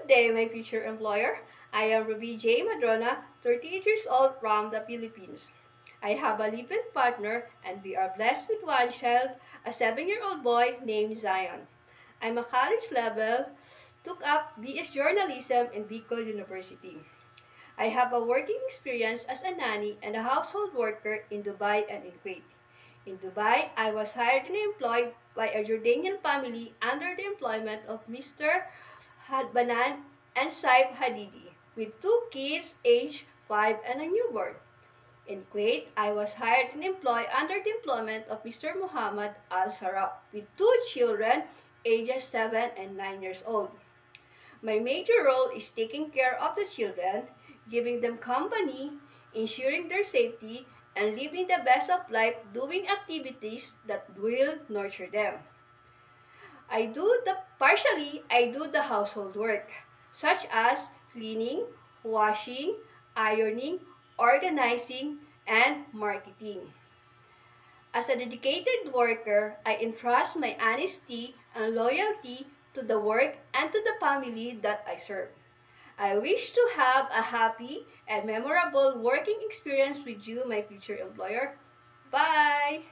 day, my future employer. I am Ruby J. Madrona, 38 years old from the Philippines. I have a live-in partner and we are blessed with one child, a 7-year-old boy named Zion. I'm a college level, took up BS Journalism in Bicol University. I have a working experience as a nanny and a household worker in Dubai and in Kuwait. In Dubai, I was hired and employed by a Jordanian family under the employment of Mr. Hadbanan and Saib Hadidi, with 2 kids aged 5 and a newborn. In Kuwait, I was hired and employed under the employment of Mr. Muhammad Al-Sarab, with 2 children ages 7 and 9 years old. My major role is taking care of the children, giving them company, ensuring their safety, and living the best of life doing activities that will nurture them. I do the household work, such as cleaning, washing, ironing, organizing, and marketing. As a dedicated worker, I entrust my honesty and loyalty to the work and to the family that I serve. I wish to have a happy and memorable working experience with you, my future employer. Bye!